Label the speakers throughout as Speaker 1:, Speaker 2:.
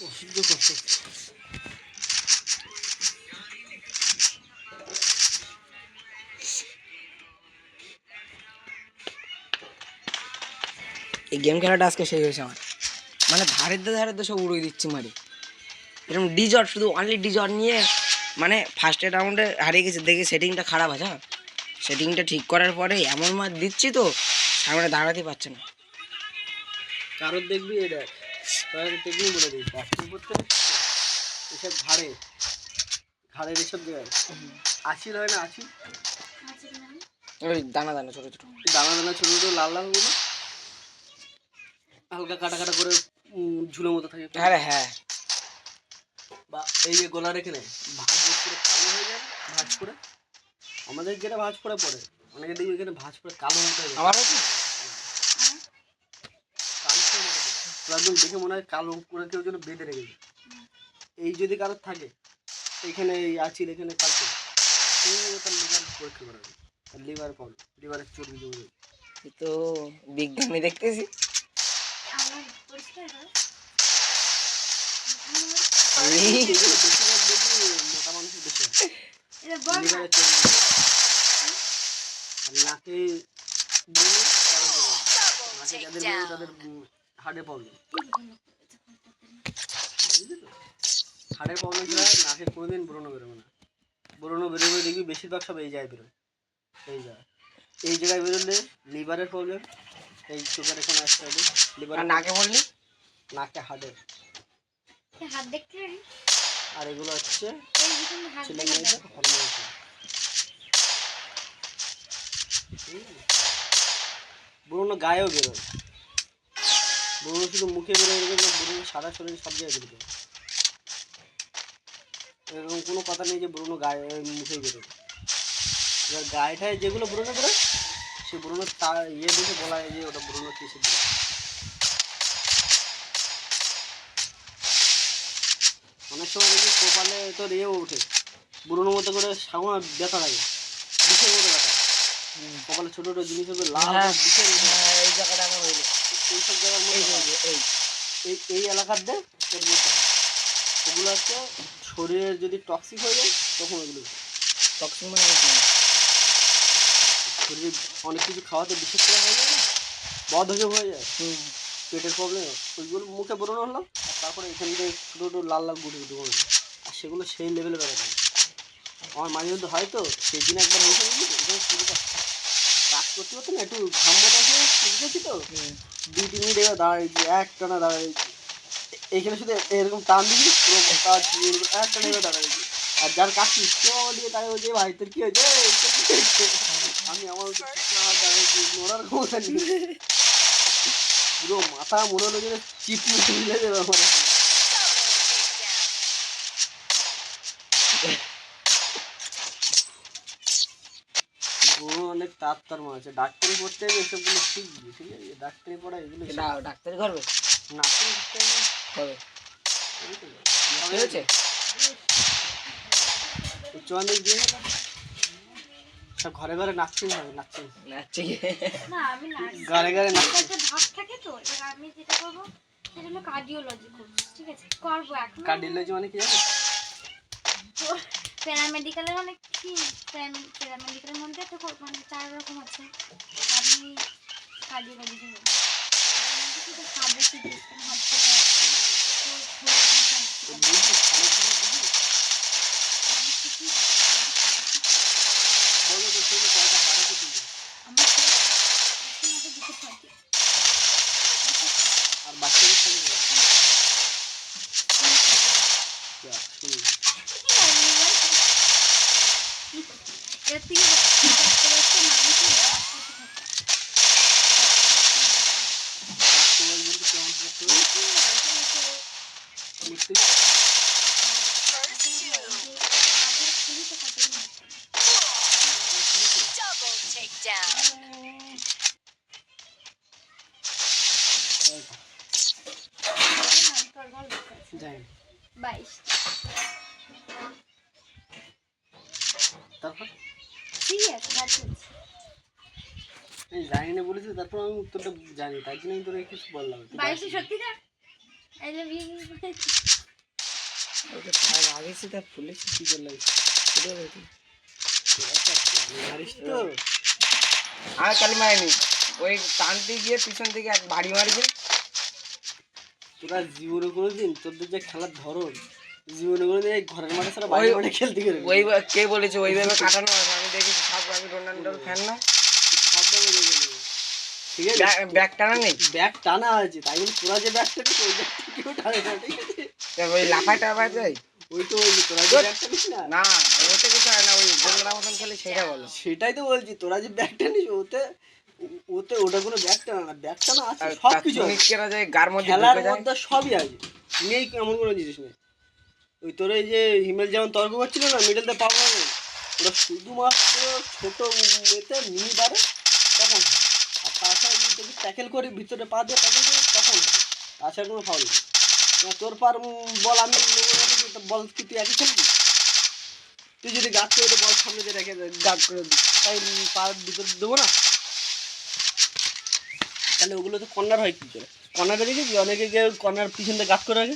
Speaker 1: অসহ্য কষ্ট।
Speaker 2: এই গেম খেলাটা আজকে শেষ হয়েছে আমার, মানে ধারে সব উড়িয়ে দিচ্ছি মারি। এরকম ডিজট, শুধু অনলি ডিজট নিয়ে মানে ফার্স্ট রাউন্ডে হারিয়ে গেছে দেখে সেটিংটা খারাপ আছে। হ্যাঁ, সেটিংটা ঠিক করার পরে এমন মার দিচ্ছি তো সামনে দাঁড়াতে পারছে না।
Speaker 1: কারোর দেখবি এটা তাহলে টেকনিক বলে দিই, ব্যাটিং করতে এসব ঘাড়ের এসব জায়গায় আশির হয় না, আশি
Speaker 2: ওই দানা দানা ছোটো ছোটো
Speaker 1: দানা দানা ছোটো ছোটো লাল লালগুলো হালকা কাটা কাটা করে ঝুলো মতো থাকে।
Speaker 2: আরে হ্যাঁ,
Speaker 1: বা এই যে গলার এখানে ভাঁজ করে কালো হয়ে যায়, ভাঁজ করে আমাদের যেটা ভাঁজ করে পড়ে, অনেকে দেখবি এখানে ভাঁজ করে কালো মতো হয়ে যায়।
Speaker 2: আমার
Speaker 1: একদম দেখে মনে হয় কালো করে কেউ যেন বেঁধে রেখেছে। এই যদি কারোর থাকে এখানে এই আছির এখানে কালকে তার লিভার পরীক্ষা করা হবে, তার লিভার প্রবলেম, লিভারের চর্বি জমে।
Speaker 2: তো বিজ্ঞানী দেখতেছি
Speaker 1: মোটা মানুষের বেশি লিভারের চর্বি আর নাকে নাকে যাদের তাদের হার্টের প্রবলেম, হার্টের প্রবলেম ছাড়া নাকে কোনোদিন ব্রণ বেরোবে না। ব্রণ বেরোবে দেখবি বেশিরভাগ সব এই জায়গায় বেরোয়, এই জায়গায় বেরোলে লিভারের প্রবলেম, এই চোখের এখানে আসতে হবে লিভার,
Speaker 2: নাকে বললি
Speaker 1: নাকে হার্টের,
Speaker 3: হাত দেখতে পারি।
Speaker 1: আর এগুলো হচ্ছে ছেলে
Speaker 3: ছেলে
Speaker 1: মেয়েদের হরমোন। ব্রণ গায়েও বেরোয়, ব্রণ শুধু মুখে বেরোয় এরকম, ব্রণ সারা শরীর সব জায়গায় বেরোয়। এরকম কোনো কথা নেই যে ব্রণ গায়ে মুখেই বেরোয়। এবার গায়েটায় যেগুলো ব্রণ বেরোয় সে ব্রণ তার ইয়ে দেখে বলা হয় যে ওটা ব্রণ কিসের দিকে। অনেক সময় দেখি কপালে তোর ইয়েও ওঠে ব্রণ মতো করে সামনে ব্যথা লাগে, বিষের মতো ব্যথা, কপালে ছোটো ছোটো জিনিস লাল বিষের
Speaker 2: এই জায়গাটা আমার হইলো,
Speaker 1: এইসব জায়গার মধ্যে এই এলাকার দিয়ে তোর মধ্যে ওগুলো হচ্ছে শরীরের যদি টক্সিক হয়ে যায় তখন ওগুলো
Speaker 2: টক্সিক মানে
Speaker 1: শরীরে অনেক কিছু খাওয়াতে বিশেষ করে হয়ে যায় না, বদ হয়ে যায়, পেটের প্রবলেম, ওইগুলো মুখে ব্রণ হলো আর তারপরে এখান থেকে ছোটো ছোটো লাল লাল গুটি গুটি হয়ে, আর সেগুলো সেই লেভেলে বেড়াতে আমার মাঝে মধ্যে হয়তো সেই দিন একবার হয়েছে বুঝলি তো, এখানে শুরুটা কাজ করতে করতে না একটু ঘামটা বুঝেছি তো 2-3 মিনিট এবার দাঁড়াইছি, একটানা দাঁড়াইছি, এইখানে শুধু এরকম টান দিবি পুরো একটানা এবার দাঁড়াইছি। আর যার কাছে কেউ আমার দিকে তাই বলছে ভাই তোর কী হয়েছে, আমি আমার দাঁড়াইছি নোড়ার ক্ষমতা নেই, পুরো মাথা মনে হলো যে চিপি তুলে দেবে আমার। অনেক তার আছে, ডাক্তারি পড়তে হবে এসবগুলো শিখবি, ঠিক আছে, ডাক্তারি পড়া এগুলো
Speaker 2: ডাক্তারি করবে
Speaker 1: নার্সিং শিখতে হবে,
Speaker 2: হয়েছে
Speaker 1: উচ্চমাধ্যমিক দিয়ে সব ঘরে ঘরে নার্সিং হবে, নার্সিং
Speaker 3: না আমি
Speaker 1: ঘরে ঘরে নার্সিং
Speaker 3: ভাগ থাকে তো, এবার আমি যেটা করবো সেটা হলো কার্ডিওলজি করবো, ঠিক আছে, করবো এখন।
Speaker 1: কার্ডিওলজি মানে কি জানো?
Speaker 3: প্যারামেডিক্যালের অনেক কি, প্যারামেডিক্যালের মধ্যে তো মানে 4 রকম আছে, আমি কার্ডিওলজি করবো।
Speaker 1: বলো তো শুনে কয়টা হাড়ে কেটে যায় আর বাচ্চাদের থাকে তারপর জানি না বলেছি, তারপর আমি উত্তরটা জানি, তাই জন্য আমি তোর কিছু বললাম।
Speaker 3: 22 সত্যি না? I love you.
Speaker 2: ওকে পায়ে লাগিয়েছি তার ফুলেছে
Speaker 1: কি করলে
Speaker 2: ফুলে গেছে।
Speaker 1: মারিস তো
Speaker 2: আর কালি মারিনি, ওই টানতে গিয়ে পিছন থেকে এক বাড়ি মারিছে।
Speaker 1: তোরা জীবনে কোনোদিন তোদের যে খেলার ধরন জীবনে কোনোদিন এই ঘরের মাঠে ছাড়া বাইরে মাঠে খেলতে গেলে
Speaker 2: ওই কে বলেছে ওইভাবে কাটানো হয়? আমি দেখেছি সব, আমি রোনাল্ডোর ফ্যান না।
Speaker 1: সব জায়গায় দেখে নেবে। ঠিক আছে
Speaker 2: ব্যাগ টানা নেই,
Speaker 1: ব্যাগ টানা আছে তাই বলে তোরা যে ব্যাগ টানিস ওই ব্যাগটা কেউ টানে না ঠিক আছে
Speaker 2: ওই লাফায় টাফায় যায়
Speaker 1: ওই তো ওই যে তোরা যে ব্যাগ টানিস না
Speaker 2: না, ওতে কিছু হয় না, ওই গোলরা মতন খেলে সেটা বলো।
Speaker 1: সেটাই তো বলছি তোরা যে ব্যাগ টানিস ওতে ওতে ওটা কোনো ব্যাগ টানা না, ব্যাগ টানা আছে
Speaker 2: আর
Speaker 1: সব
Speaker 2: তার
Speaker 1: কিছু আছে।
Speaker 2: চুমিকেরা যায় গার মধ্যে
Speaker 1: খেলার
Speaker 2: ঢুকে যায়।
Speaker 1: মধ্যে সবই আছে নেই এমন কোনো জিনিস নেই। ওই তোর এই যে হিমেল যেমন তর্ক করছিল না মিডল দিয়ে পাওয়া নেই, ওরা শুধুমাত্র ছোট এতে মিনি বারে তখন হয়। আর তাছাড়া যদি তোকে ট্যাকেল করে ভিতরে পা দিয়ে ট্যাকেল করি তখন হবে, তাছাড়া কোনো ফাউল নেই। তোর পার বল আমি নেবো না দেখি, তো বল কি তুই একই খেলবি? তুই যদি গাছ করে তো বল সামনে দিয়ে রেখে গাছ করে দিই তাই পার ভিতরে দেবো না? তাহলে ওগুলো তো কর্নার হয় কী করে? কর্নারে দেখেছি অনেকে গিয়ে কর্নার পিছন দিয়ে গাছ করে রাখে,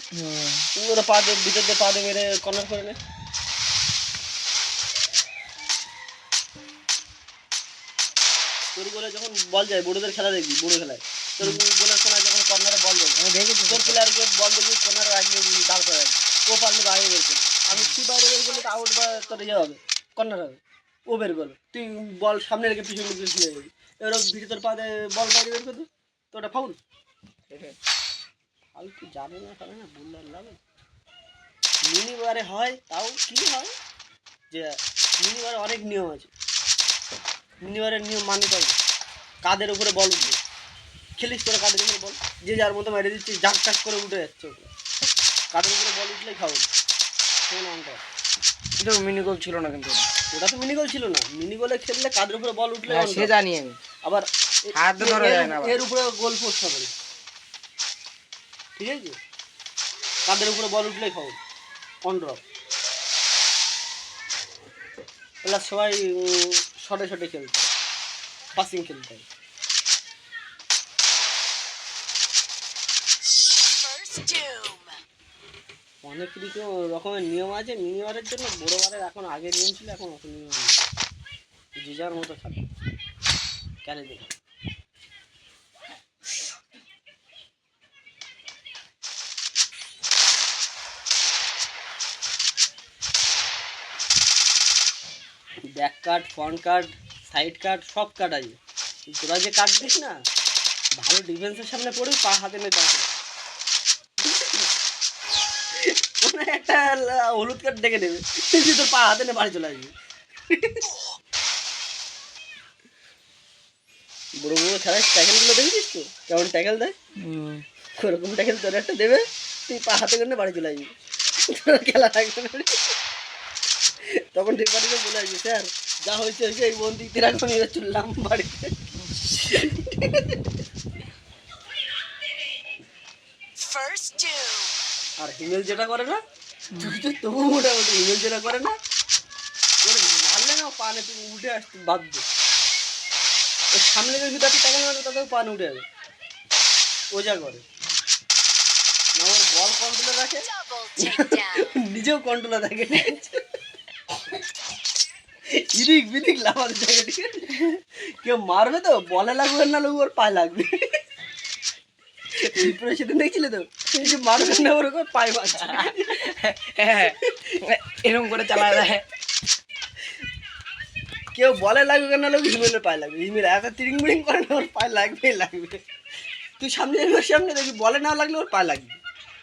Speaker 1: ওরা পা দিয়ে ভিতর দিয়ে পা দিয়ে মেরে কর্নার করে নেয়। তোর গোলে যখন বল যায় বড়োদের খেলা দেখবি, বড়ো খেলায় তোর গোলের সময় যখন কর্নারে বল যাবে
Speaker 2: আমি দেখেছি
Speaker 1: তোর প্লেয়ারকে বল দেখবি কর্নারে রাখবে দাঁড় করে রাখবে, ও পারলে বাইরে বের করবে। আমি তুই বাইরে বের করলে তো আউট বা তোর ইয়ে হবে কর্নার হবে, ও বের করবে তুই বল সামনে রেখে পিছনে দিকে চলে যাবি, এবার ভিতর পা দিয়ে বল বাইরে বের করবে তো ওটা ফাউল। ফালতু জানে না পারে না বললে লাগে। মিনি বারে হয় তাও কি হয় যে মিনি বারে অনেক নিয়ম আছে, মিনি বারের নিয়ম মানতে হবে। কাদের উপরে বল উঠবে খেলিস তোরা, কাদের উপরে বল যে যার মতো মেরে দিচ্ছিস ঝাঁক ঝাঁক করে উঠে যাচ্ছে ওপরে, কাদের উপরে বল উঠলেই ফাউল। সেই নামটা
Speaker 2: কিন্তু মিনি গোল ছিল না কিন্তু
Speaker 1: ওটা তো মিনি গোল ছিল না, মিনি গোলে খেললে কাদের উপরে বল উঠলে
Speaker 2: হ্যাঁ, সে জানি আমি।
Speaker 1: আবার
Speaker 2: হাত ধরা যায় না আবার।
Speaker 1: এর উপরে গোল পোস্ট হবে না। ঠিক আছে কাদের উপরে বল উঠলেই ফাউল অন ড্রপ। এগুলো সবাই শটে শটে খেলতে হয়, পাসিং খেলতে হয়। অনেক কিছু রকমের নিয়ম আছে মিনি বারের জন্য, বড় বারের এখন আগে নিয়ম ছিল এখন অত নিয়ম নেই, যে যার মতো থাকে কেন দেখ। ব্যাক কাট ফ্রন্ট কাট সাইড কাট সব কাট আছে, তোরা যে কাট দিস না ভালো ডিফেন্সের সামনে পড়ে পা হাতে নিয়ে দাঁড়িয়ে কোনো একটা হলুদ কার্ড ডেকে নেবে তুই তোর পা হাতে নিয়ে বাড়ি চলে আসবি। বড়ো বড়ো খেলার ট্যাকেলগুলো দেখেছিস তো কেমন ট্যাকেল দেয়, ওরকম ট্যাকেল তোর একটা দেবে তুই পা হাতে করে বাড়ি চলে আসবি, তোর খেলা থাকবে না। তখন রেফারিকে বলে আসবি স্যার যা হয়েছে হয়েছে এই বন্দি তিরাক আমি চললাম বাড়িতে। আর হিমেল যেটা করে না তবু মোটামুটি হিমেল যেটা করে না ওর মারলে না পানে তুমি উঠে আসতে বাধ্য, ওর সামনে যদি তাকে টাকা মারবে তাতেও পানে উঠে যাবে, ও যা করে না ওর বল কন্ট্রোলে রাখে নিজেও কন্ট্রোলে থাকে, ইদিক বিদিক লাফাতে থাকে ঠিক আছে, কেউ মারবে তো বলে লাগবে না লাগবে ওর পায়ে লাগবে। সেদিন দেখছিলে তো কিছু মারবে না ওর পায়ে মারছে,
Speaker 2: এরকম করে চালা যায়।
Speaker 1: কেউ বলে লাগবে না লাগবে হিমেলের পায়ে লাগবে, হিমেল এত তিরিং বিড়িং করে না ওর পায়ে লাগবেই লাগবে। তুই সামনে সামনে দেখবি বলে না লাগলে ওর পায়ে লাগবে,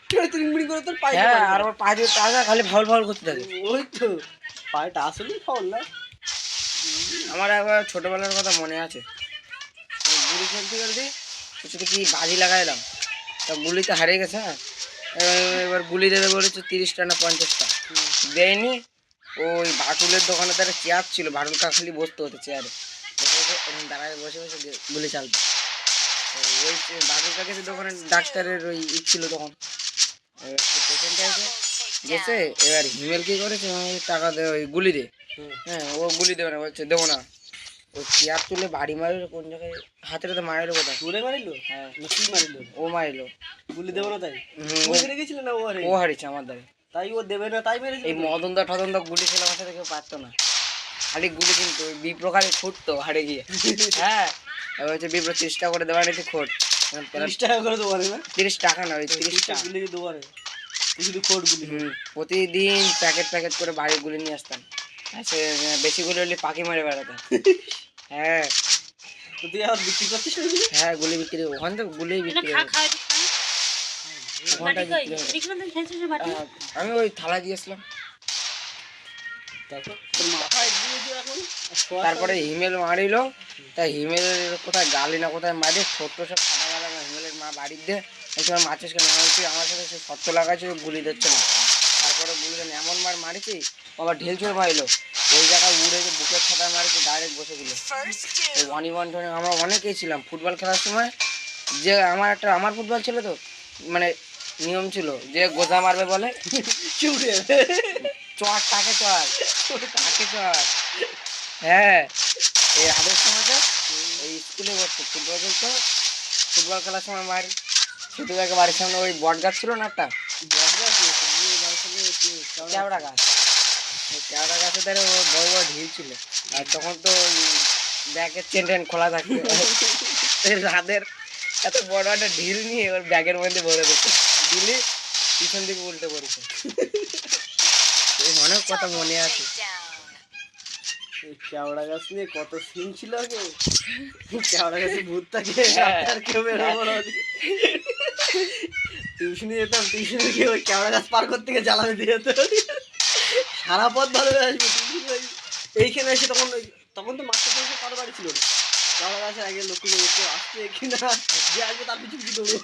Speaker 1: তুই তিরিং বিড়িং করে তোর পায়ে
Speaker 2: হ্যাঁ, আর ওর পা দিয়ে টাকা খালি ফাউল ফাউল করতে থাকে।
Speaker 1: ওই তো পায়েটা আসলেই ফাউল না।
Speaker 2: আমার একবার ছোটবেলার কথা মনে আছে, ওই গুলি খেলতে খেলতে শুধু কি বাজি লাগাইলাম, তা গুলিতে হারিয়ে গেছে। হ্যাঁ, এবার গুলি দেবে বলেছে 30টা না 50টা, দেয়নি। ওই বাটুলের দোকানে তার চেয়ার ছিল, বাটুল কা খালি বসতে হতো চেয়ারে, বসে বসে এরকম দাঁড়ায় বসে বসে গুলি চালতো। ওই বাটুল কাছে দোকানে ডাক্তারের ওই ছিল তখন, পেশেন্ট আছে গেছে, এবার হিমেল কি করেছে টাকা দে ওই গুলি দে, হ্যাঁ ও গুলি দেবে না বলছে দেবো না, ওই চেয়ার তুলে বাড়ি মারিল কোন জায়গায়, হাতের তো মারিল কোথায়?
Speaker 1: জোরে মারিল
Speaker 2: হ্যাঁ
Speaker 1: না কি মারিল?
Speaker 2: ও মারিল।
Speaker 1: গুলি দেবো না তাই?
Speaker 2: হুম,
Speaker 1: ও হেরে গেছিল না ও হারে?
Speaker 2: ও হারিয়েছে আমার দ্বারে।
Speaker 1: তাই ও দেবে না তাই মেরেছে?
Speaker 2: এই মদনদা টদনদা গুলি খেলে আমার সাথে কেউ পারতো না, খালি গুলি কিন্তু ওই বিপ্রকারে ফুটতো হারে গিয়ে। হ্যাঁ এবার হচ্ছে বিপ্র 30 টাকা করে দেওয়া নিতে খোট,
Speaker 1: 30 টাকা করে দেবো না?
Speaker 2: 30 টাকা না ওই 30 টাকা।
Speaker 1: গুলি দেবো না তুই শুধু খোট গুলি।
Speaker 2: প্রতিদিন প্যাকেট প্যাকেট করে বাড়ি গুলি নিয়ে আসতাম, সে বেশি গুলি হলে পাখি মারে বেড়াতাম। হ্যাঁ
Speaker 1: তো তুই আর বিক্রি করছিস না?
Speaker 2: হ্যাঁ গুলি বিক্রি, ওখান থেকে গুলি বিক্রি হবে, ওখানটায় বিক্রি হবে। আমি ওই থালা দিয়েছিলাম।
Speaker 1: তারপর তোর মাথায় দিয়েছে এখন আর শোয়া
Speaker 2: তারপরে হিমেল মারিল, তাই হিমেলের কোথায় গালি না কোথায় মারি ছোট্ট সব ফাটা ফাটা হিমেলের মা বাড়ির দিয়ে এই সময় মাছিস কেন হয়েছি আমার সাথে সে শর্ত লাগাইছে গুলি দিচ্ছে না। তারপরে গুলিটা এমন মার মারিছি আবার ঢিল ছুঁড়ে মারিলো, ওই জায়গায় উড়ে যে বুকের ছাতায় মারিছি ডাইরেক্ট বসে দিল। ওই 1v1 আমরা অনেকেই ছিলাম ফুটবল খেলার সময়, যে আমার ফুটবল ছিল তো, মানে নিয়ম ছিল যে গোজা মারবে বলে
Speaker 1: চুড়ে
Speaker 2: চর তাকে চর তাকে চর। হ্যাঁ এই আগের সময় তো এই স্কুলে বসতো ফুটবল খেলতো, ফুটবল খেলার সময় মারি ছোটো জায়গায় বাড়ির সামনে ওই বট গাছ ছিল না একটা কেওড়া গাছ, ওই কেওড়া গাছের ধারে ও বড় বড় ঢিল ছিল, আর তখন তো ওই ব্যাগের চেন টেন খোলা থাকতো, রাদের এত বড় একটা ঢিল নিয়ে ওর ব্যাগের মধ্যে ভরে দিত, দিলে পিছন দিকে উল্টে পড়েছে। অনেক কথা মনে আছে।
Speaker 1: কেওড়া গাছ নিয়ে কত সিন ছিল আগে। কেওড়া গাছে ভূত থাকে আর কেউ বেরোবো না। টিউশনে যেতাম, টিউশনে গিয়ে ওই কেওড়া গাছ পার করতে গিয়ে জ্বালানি দিয়ে যেত, সারা পথ ভালো হয়ে আসবে টিউশনে। এইখানে এসে তখন তো মাস্টার পয়সা কারো বাড়ি ছিল না, কেওড়া গাছের আগে লক্ষ্য করে কেউ আসছে কিনা, যে আসবে তার পিছু পিছু দৌড়ো।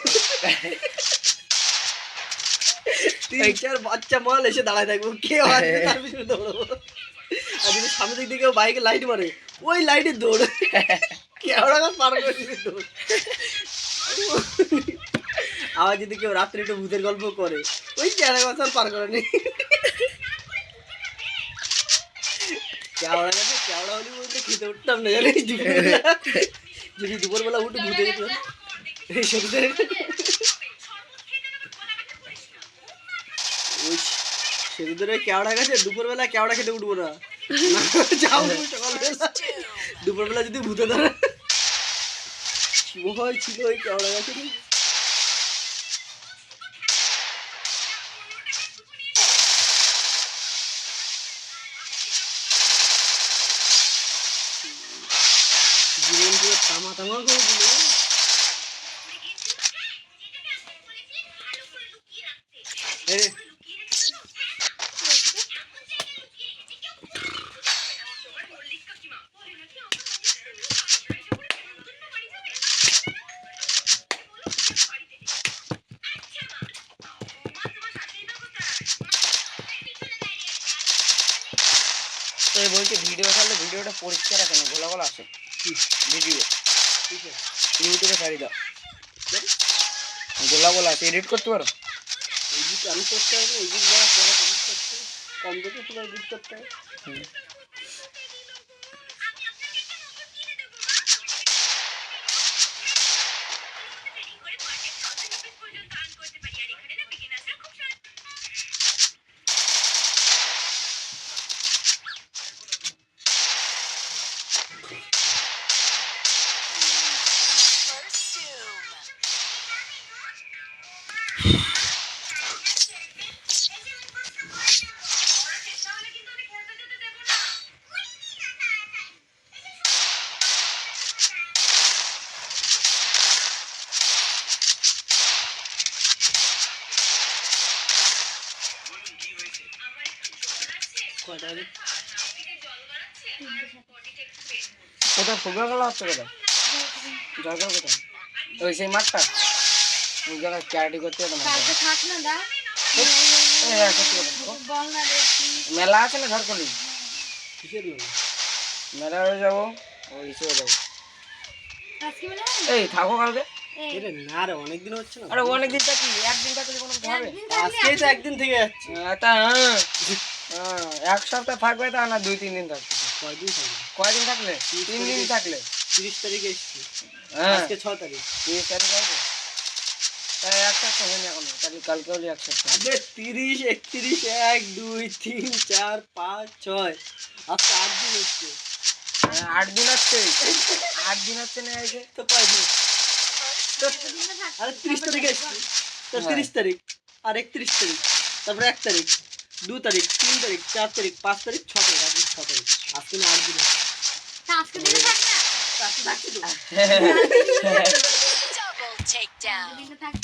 Speaker 1: 3-4 বাচ্চা মাল এসে দাঁড়ায় থাকবো, কেউ আসবে তার পিছনে দৌড়বো। আর যদি সামনে দিক দিয়ে কেউ বাইকে লাইট মারে ওই লাইটের দৌড়, কেওড়া গাছ পার করে দিবে দৌড়। আবার যদি কেউ রাত্রে একটু ভূতের গল্প করে ওই কেওড়া গাছ আর পার করে নি। কেওড়া গাছে কেওড়া হলি বলতে খেতে উঠতাম না জানিস, যদি দুপুরবেলা উঠে ভূতে যেত এই সত্যি। ওই সেগুদের ওই কেওড়া গাছে দুপুরবেলা কেওড়া খেতে উঠবো না, যাও সকালবেলা দুপুরবেলা যদি ভূতে ধরে ভয় ছিল ওই কেওড়া গাছে। জীবন পুরো তামা তামা করে দিল।
Speaker 2: তো বলছি ভিডিও ছাড়লে ভিডিওটা পরিষ্কার আছে না, গোলা গোলা আছে ভিডিও, ইউটিউবে ছাড়ি দাও, গোলা গোলা আছে, এডিট করতে পারো?
Speaker 1: এডিট আমি করতে হবে, এডিট করা পরে কমপ্লিট করতে হবে, কম দেখে পুরো এডিট করতে হবে।
Speaker 2: কোথায় ফুটবল খেলা হচ্ছে? কোথায় জলখার কোথায়? ওই সেই মাঠটা ওই জায়গায় ক্যারাটি করতে হতো। মেলা আছে না ঝাড়খণ্ডে?
Speaker 1: কিসের লোক?
Speaker 2: মেলা হয়ে যাবো, ওই হিসেবে যাবো। এই থাকো কালকে।
Speaker 1: না রে অনেকদিন হচ্ছে না।
Speaker 2: আরে অনেকদিন থাকি, একদিন থাকলে কোনো কিছু হবে?
Speaker 1: আজকেই তো একদিন থেকে যাচ্ছে।
Speaker 2: তা হ্যাঁ, এক সপ্তাহ থাকবে তা না 2-3 দিন থাকবে।
Speaker 1: কয়দিন থাকবে?
Speaker 2: কয়দিন থাকলে? 3 দিন থাকলে।
Speaker 1: 30 তারিখে এসছি,
Speaker 2: হ্যাঁ
Speaker 1: আজকে 6 তারিখ।
Speaker 2: 30 তারিখ আছে, তাই এক সপ্তাহ হয়নি এখনো, তাহলে কালকে হলে এক সপ্তাহ।
Speaker 1: আবে 30, 31, 1, 2, 3, 4, 5, 6 আজকে 8 দিন হচ্ছে।
Speaker 2: 8 দিন হচ্ছে, 8 দিন হচ্ছে না এই যে।
Speaker 1: তো কয়দিন?
Speaker 3: দিনটা থাক
Speaker 1: আরে 30 তারিখে এসছি, তো 30 তারিখ আর 31 তারিখ, তারপরে 1 তারিখ, 2 তারিখ, 3 তারিখ, 4 তারিখ, 5 তারিখ, 6 তারিখ, আজকে 6 তারিখ, আজকে না 8 দিন হচ্ছে।
Speaker 3: তা আজকে দিনটা থাক না
Speaker 1: তা আজকে থাকছি তো।
Speaker 3: আজকে দিনটা থাক